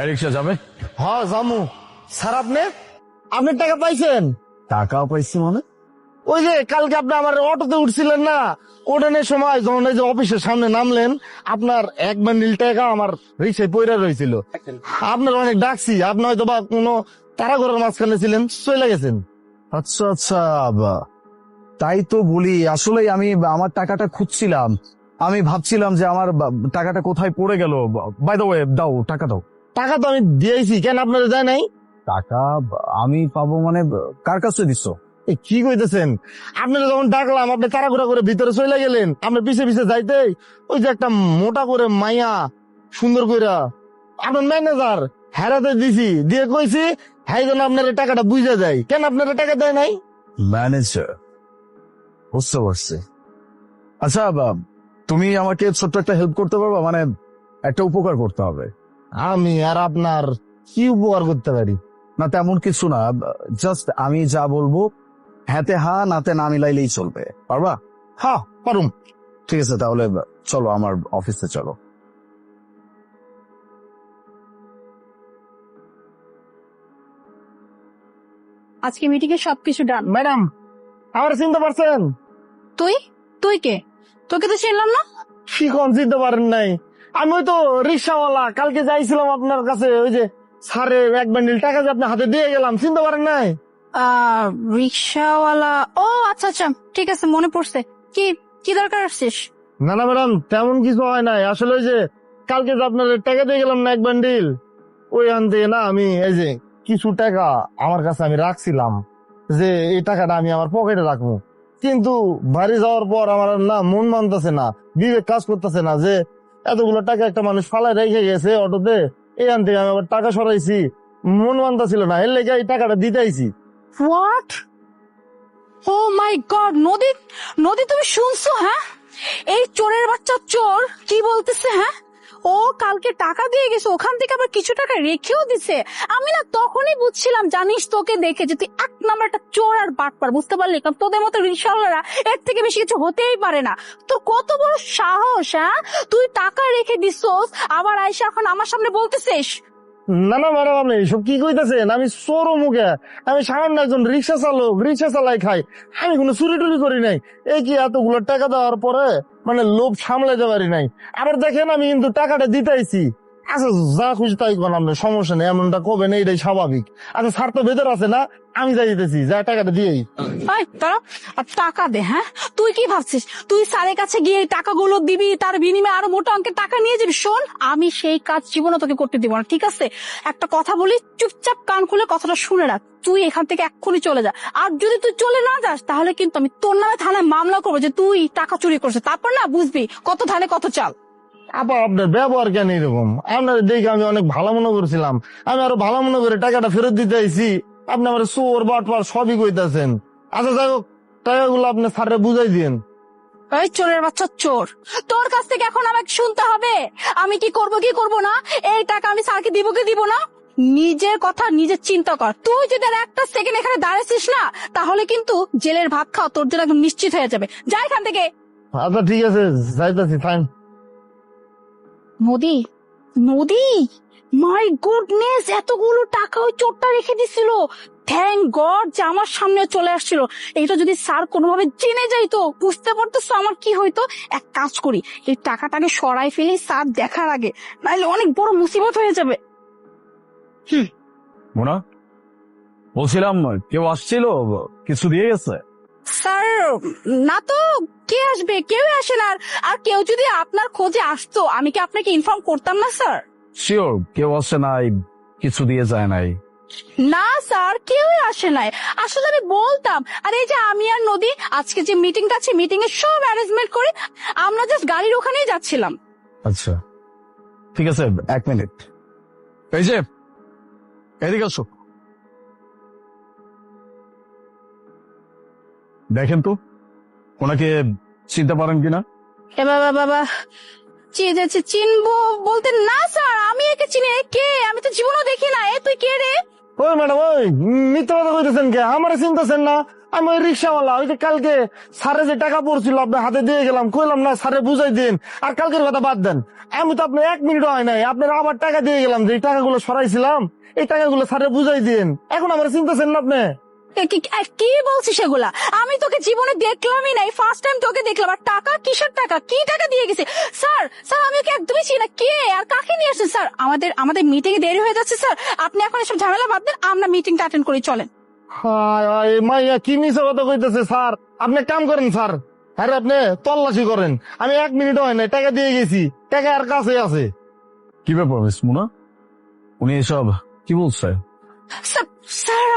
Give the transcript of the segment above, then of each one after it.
রিক্সা যাবে? হ্যাঁ জামু। স্যার আপনি আপনার টাকা পাইছেন? টাকা পাইছি মানে? ওই যে কালকে আপনি আমার অটোতে উঠছিলেন না, ওঠানোর সময় যখন এই যে অফিসের সামনে নামলেন, আপনার এক বান্ডিল টাকা আমার রিক্সায় পইরা রয়েছিল। আপনার অনেক ডাকছি, আপনি হয়তো বা কোনো তারা ঘরের মাঝখানে ছিলেন, চলে গেছেন। আচ্ছা আচ্ছা, তাই তো বলি, আসলে আমি আমার টাকাটা খুঁজছিলাম। আমি ভাবছিলাম যে আমার টাকাটা কোথায় পড়ে গেল। বাই দ্য ওয়ে, দাও টাকা দাও। টাকা তো আমি দিয়েছি, কেন আপনারা যায় নাই? টাকা আমি পাবো মানে? কার কাছে দিছো? কি কইতেছেন? আপনারা যখন ডাকলাম আপনি তাড়াহুড়া করে ভিতরে চলে গেলেন, আপনি পিছে পিছে যাইতে ওই যে একটা মোটা করে মাইয়া সুন্দর কইরা আপনার ম্যানেজার হেরাতে দিছি, দিয়ে কইছি হ্যাঁ যেন আপনার এই টাকাটা বুঝে যায়। কেন আপনার টাকা দেয় নাই? ম্যানেজার? বুঝতে পারছি। আচ্ছা, তুমি আমাকে ছোট্ট একটা হেল্প করতে পারবা? মানে একটা উপকার করতে হবে। আমি আর আপনার কি উপকার করতে পারি? না তেমন কিছু না, জাস্ট আমি যা বলবো হ্যাঁতে হা নাতে না মিলাইলেই চলবে। পারবা? হ্যাঁ পারুম। ঠিক আছে, তাহলে চলো আমার অফিসে চলো। আজকে মিটিং এ সবকিছু ডান। ম্যাডাম আমার চিনতে পারছেন? তুই তুই কে? তোকে তো চিনলাম না। কি কোন চিনতে পারেন নাই? আমি ওই তো রিক্সাওয়ালা, কালকে যাইছিলাম আপনার কাছে, ওই যে স্যারের এক বান্ডিল টাকা যে আপনি হাতে দিয়ে গেলাম, চিনতে পারেন নাই? রিক্সাওয়ালা, ও আচ্ছা আচ্ছা, ঠিক আছে মনে পড়ছে। কি কি দরকার আসছিস? না না ম্যাডাম, তেমন কিছু হয় নাই। আসলে ওই যে কালকে যে আপনার টাকা দিয়ে গেলাম না এক বান্ডিল, ওই আনতে না আমি এই যে কিছু টাকা আমার কাছে আমি রাখছিলাম, যে এই টাকাটা আমি আমার পকেটে রাখবো। কিন্তু বাড়ি যাওয়ার পর আমার আর না মন মানতেছে না, বিবেক কাজ করতেছে না যে এতগুলো টাকা একটা মানুষ ফালায় রেখে গেছে অটোতে, এই আনতে আমি আবার টাকা সরাইছি, মন মানতেছিল না, এর লেগে এই টাকাটা দিতেইছি। হোয়াট? O my god! নদী, নদী তুমি শুনছো? হ্যাঁ, এই চোরের বাচ্চা চোর কি বলতেছে? হ্যাঁ, ও কালকে টাকা দিয়ে গেছে, ওখান থেকে আবার কিছু টাকা রেখেও দিছে। আমি না তখনই বুঝছিলাম, জানিস তোকে দেখে যে তুই এক নাম্বার একটা চোর আর বাটপার, বুঝতে পারলি? কারণ তোদের মতো রিকশাওয়ালারা এর থেকে বেশি কিছু হতেই পারে না। তোর কত বড় সাহস! হ্যাঁ, তুই টাকা রেখে দিছস, আবার আইসা এখন আমার সামনে বলতেছিস? না না ম্যাডাম, আপনি এসব কি কইতেছেন? আমি চোর মুখে, আমি সামান্য একজন রিক্সা চালক, রিক্সা চালাই খাই, আমি কোনো চুরি টুরি করি নাই। এই কি এতগুলো টাকা দেওয়ার পরে মানে লোভ সামলাইতে পারি নাই। আবার দেখেন আমি কিন্তু টাকাটা দিতেইছি। আচ্ছা যা খুশি তাই কোন, আপনার সমস্যা নেই, এমনটা কবেন, এইটাই স্বাভাবিক। আচ্ছা স্যার তো ভেতর আছে না, আমি যাই দিতেছি, যা টাকাটা দিয়েই। তারা আর টাকা দে। হ্যাঁ, তুই কি ভাবছিস তুই স্যারের কাছে গিয়ে এই টাকাগুলো দিবি, তার বিনিময়ে আরো মোটা অঙ্কের টাকা নিয়ে যাবি? শোন, আমি সেই কাজ জীবনে তোকে করতে দিব না, ঠিক আছে? একটা কথা বলি, চুপচাপ কান খুলে কথাটা শুনে রাখ। তুই এখান থেকে এক্ষুনি চলে যা, আর যদি তুই চলে না যাস তাহলে কিন্তু আমি তোর নামে থানায় মামলা করবো যে তুই টাকা চুরি করছিস। তারপর না বুঝবি কত ধানে কত চাল। আবার আপনার ব্যবহার কেন এরকম? আপনার দেখে আমি অনেক ভালো মনে করছিলাম, আমি আরো ভালো মনে করে টাকাটা ফেরত দিতে আইছি, আপনি আমার চোর বাটপার সবই কইতাছেন। আচ্ছা যাই হোক, টাকাগুলো আপনি স্যারে বুঝাই দিন। এই চোরের বাচ্চা চোর, তোর কাছ থেকে এখন আমাকে শুনতে হবে আমি কি করব কি করব না। এই টাকা আমি স্যারকে দিব কি দিব না, নিজের কথা নিজের চিন্তা কর। তুই যদি আর একটা সেকেন্ড এখানে দাঁড়াইছিস না, তাহলে কিন্তু জেলের ভাত খাওয়া তোর জন্য একদম নিশ্চিত হয়ে যাবে। যা এখান থেকে। আচ্ছা ঠিক আছে, যাইতাছি, ফাইন। নদী, নদী, মাই গুডনেস, এতগুলো টাকা ওই চোরটা রেখে দিছিল। থ্যাংক গড যে আমার সামনে চলে আসছিল। এটা যদি স্যার কোনোভাবে জেনে যাইতো, বুঝতে পারতেছো আমার কি হইতো? এক কাজ করি, এই টাকাটাকে সরাই ফেলি স্যার দেখার আগে, নাহলে অনেক বড় মুসিবত হয়ে যাবে। মোনা, বলছিলাম কেউ আসছিল, কিছু দিয়ে গেছে? স্যার না তো, কে আসবে? কেউ আসে না। আর কেউ যদি আপনার খোঁজে আসতো আমি কি আপনাকে ইনফর্ম করতাম না স্যার? শিওর কেউ আসে নাই, কিছু দিয়ে যায় নাই? না স্যার, কেউই আসে নাই। আসলে আমি বলতাম, আর এই যে আমি আর নদী আজকে যে মিটিংটা আছে, মিটিং এর সব অ্যারেঞ্জমেন্ট করে আমরা জাস্ট গাড়ির ওখানেই যাচ্ছিলাম। আচ্ছা ঠিক আছে, 1 মিনিট। এই যে এদিকে আসো, দেখেন তো ওনাকে চিনতে পারেন কিনা? বাবা বাবা, চিনবো বলতে না স্যার, আমি একে চিনি। এ কে? আমি তো জীবনও দেখি না। এ তুই কে রে? ওই ম্যাডাম, ওই মিথ্যা কথা কইতেছেন কে? আমার চিনতেছেন না? আমি ওই রিক্সাওয়ালা, ওই যে কালকে স্যারে যে টাকা পড়ছিল আপনার হাতে দিয়ে গেলাম, কইলাম না স্যারে বুঝাই দিন, আর কালকের কথা বাদ দেন। আমি তো আপনার 1 মিনিট হয় নাই, আপনার আবার টাকা দিয়ে গেলাম, যে টাকাগুলো সরাইছিলাম এই টাকাগুলো স্যারে বুঝাই দিন। এখন আমার চিন্তাছেন না আপনি? কি বলছিস সেগুলা? আমি তোকে জীবনে দেখলামই নাই, ফার্স্ট টাইম তোকে দেখলাম। আর টাকা কিসের টাকা? কি টাকা দিয়ে গেছে? স্যার স্যার আমি ওকে একদমই চিনি না। কে আর কাকে নিয়ে আসছেন? স্যার আমাদের মিটিং এ দেরি হয়ে যাচ্ছে স্যার, আপনি এখন এসব ঝামেলা বাদ দেন, আমরা মিটিংটা অ্যাটেন্ড করি, চলেন। হায় হায়, মাইয়া কি মিছে কথা কইতেছে স্যার। আপনি এক কাম করেন স্যার, আরে আপনি তল্লাশি করেন। আমি 1 মিনিট হয় নাই, টাকা দিয়ে গেছি, টাকা আর কাছে আছে। কি ব্যাপার মিস মুনা, উনি এসব কি বলছে? স্যার স্যার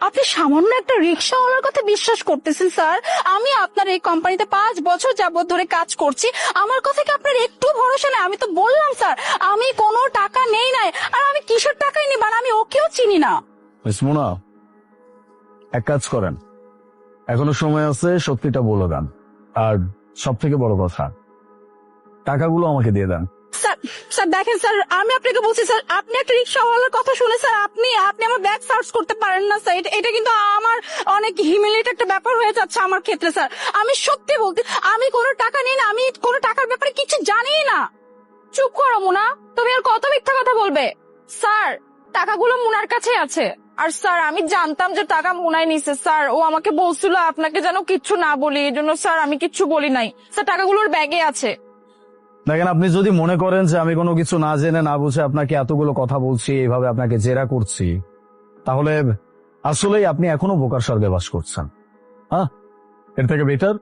আপনি সামান্য একটা রিক্সাওয়ালার কথা বিশ্বাস করতেছেন? স্যার আমি আপনার এই কোম্পানিতে 5 বছর যাবত ধরে কাজ করছি, আমার কথা কি আপনার একটু ভরসা নেই? আমি তো বললাম স্যার আমি কোনো টাকা নেই নাই, আর আমি কিসের টাকাই নিব? আর আমি ওকেও চিনি না। মিস মুনা, এক কাজ করেন, এখনো সময় আছে, সত্যিটা বলে দেন। আর সব থেকে বড় কথা, টাকাগুলো আমাকে দিয়ে দেন। স্যার স্যার দেখেন স্যার, আমি আপনাকে বলছি স্যার, আপনি একটা রিক্সাওয়ালার কথা শুনে স্যার আপনি আমার ব্যাগ সার্চ করতে পারেন না স্যার। এটা কিন্তু আমার অনেক হিউমিলিয়েট একটা ব্যাপার হয়ে যাচ্ছে আমার ক্ষেত্রে স্যার। আমি সত্যি বলতে, আমি কোনো টাকা নিই না, আমি কোনো টাকার ব্যাপারে কিছু জানি না। চুপ করো মুনা, তুমি আর কত মিথ্যা কথা বলবে? স্যার টাকাগুলো মুনার কাছে আছে, আর স্যার আমি জানতাম যে টাকা মুনাই নিছে স্যার। ও আমাকে বলছিল আপনাকে যেন কিচ্ছু না বলি, এই জন্য স্যার আমি কিচ্ছু বলি নাই স্যার। টাকাগুলোর ব্যাগে আছে। দেখেন, আপনি যদি মনে করেন যে আমি কোনো কিছু না জেনে না বুঝে আপনাকে এতগুলো কথা বলছি, এইভাবে আপনাকে জেরা করছি, তাহলে আসলেই আপনি এখনো বোকার স্বর্গে বাস করছেন। হ্যাঁ, এর থেকে বেটার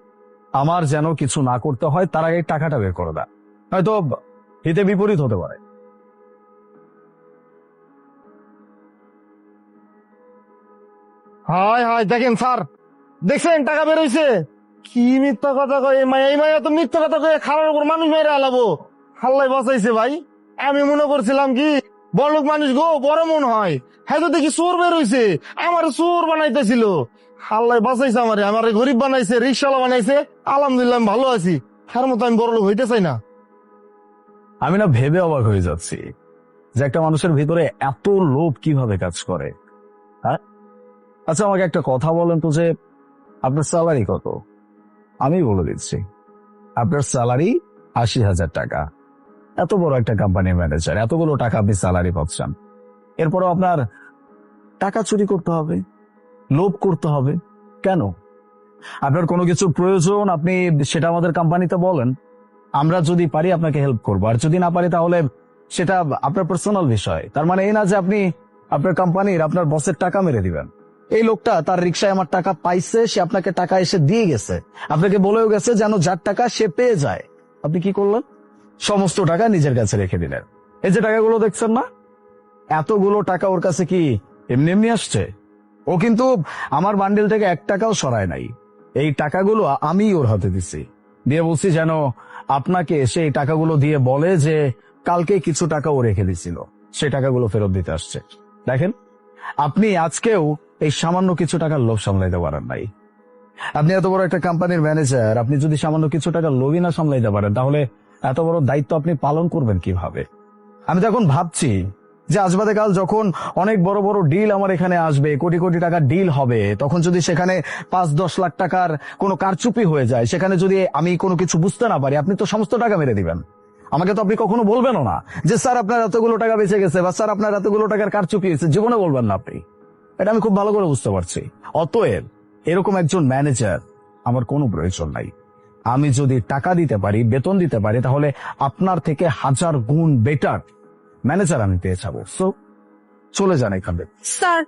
আমার যেন কিছু না করতে হয়, তার আগে টাকাটা বের করে দেয়, হয়তো হিতে বিপরীত হতে পারে। হায় হায়, দেখেন স্যার, দেখছেন টাকা বেরোইছে? কি মিথ্যা কথা কয় এই মাইয়া তো মিথ্যা কথা কয়ে খারাপ উপর মানুষ মেরে আলাবো। আল্লাহ বাঁচাইছে ভাই। আমি মনে করছিলাম কি বড়লোক মানুষ গো, বড় মন হয়, হ্যাঁ তো দেখি চোর বেরোইছে, আমার চোর বানাইতেছিল। আল্লাহ বাঁচাইছে আমারে, আমারে গরিব বানাইছে, রিক্সাওয়ালা বানাইছে। আলহামদুলিল্লাহ আমি ভালো আছি, তার মতো আমি বড়লোক হইতে চাই না। আমি না ভেবে অবাক হয়ে যাচ্ছি যে একটা মানুষের ভিতরে এত লোভ কিভাবে কাজ করে। হ্যাঁ, আচ্ছা আমাকে একটা কথা বলেন তো, যে আপনার স্যালারি কত? আমি বলে দিচ্ছি, আপনার স্যালারি 80,000 টাকা। এত বড় একটা কোম্পানির ম্যানেজার, এতগুলো টাকা আপনি স্যালারি পাচ্ছেন, এরপরও আপনার টাকা চুরি করতে হবে, লোভ করতে হবে কেন? আপনার কোনো কিছু প্রয়োজন, আপনি সেটা আমাদের কোম্পানিতে বলেন, আমরা যদি পারি আপনাকে হেল্প করবো, আর যদি না পারি তাহলে সেটা আপনার পার্সোনাল বিষয়। তার মানে এই না যে আপনি আপনার কোম্পানির আপনার বসের টাকা মেরে দিবেন। এই লোকটা তার রিক্সায় আমার টাকা পাইছে, সে আপনাকে টাকা এসে দিয়ে গেছে, আপনাকে বলেও গেছে যেন যার টাকা সে পেয়ে যায়। আপনি কি করলেন? সমস্ত টাকা নিজের কাছে রেখে দিলেন। এই যে টাকাগুলো দেখছেন না, এতগুলো টাকা ওর কাছে কি এমনি এমনি আসছে? ও কিন্তু আমার বান্ডিল থেকে 1 টাকাও সরায় নাই। এই টাকাগুলো আমি ওর হাতে দিছি, দিয়ে বলছি যেন আপনাকে এসে এই টাকাগুলো দিয়ে বলে যে কালকে কিছু টাকা ও রেখে দিছিল, সেই টাকাগুলো ফেরত দিতে আসছে। দেখেন, আপনি আজকেও এই সামান্য কিছু টাকার লোভ সামলাইতে পারেন নাই। আপনি এত বড় একটা কোম্পানির ম্যানেজার, আপনি যদি সামান্য কিছু টাকার লোভই না সামলাইতে পারেন, তাহলে এত বড় দায়িত্ব আপনি পালন করবেন কিভাবে? আমি তো এখন ভাবছি যে আজ বাদে কাল যখন অনেক বড় বড় ডিল আমার এখানে আসবে, কোটি কোটি টাকার ডিল হবে, তখন যদি সেখানে 5-10 লাখ টাকার কোনো কারচুপি হয়ে যায়, সেখানে যদি আমি কোনো কিছু বুঝতে না পারি, আপনি তো সমস্ত টাকা মেরে দিবেন। আমাকে তো আপনি কখনো বলবেনও না যে স্যার আপনার এতগুলো টাকা বেঁচে গেছে, বা স্যার আপনার এতগুলো টাকার কারচুপি হয়েছে, জীবনে বলবেন না আপনি। এটা আমি খুব ভালো করে বুঝতে পারছি। অতএব এরকম একজন ম্যানেজার আমার কোনো প্রয়োজন নাই। আমি যদি টাকা দিতে পারি, বেতন দিতে পারি, তাহলে আপনার থেকে 1000 গুণ বেটার ম্যানেজার আমি পেয়ে যাবো। সো চলে যান এখান থেকে। স্যার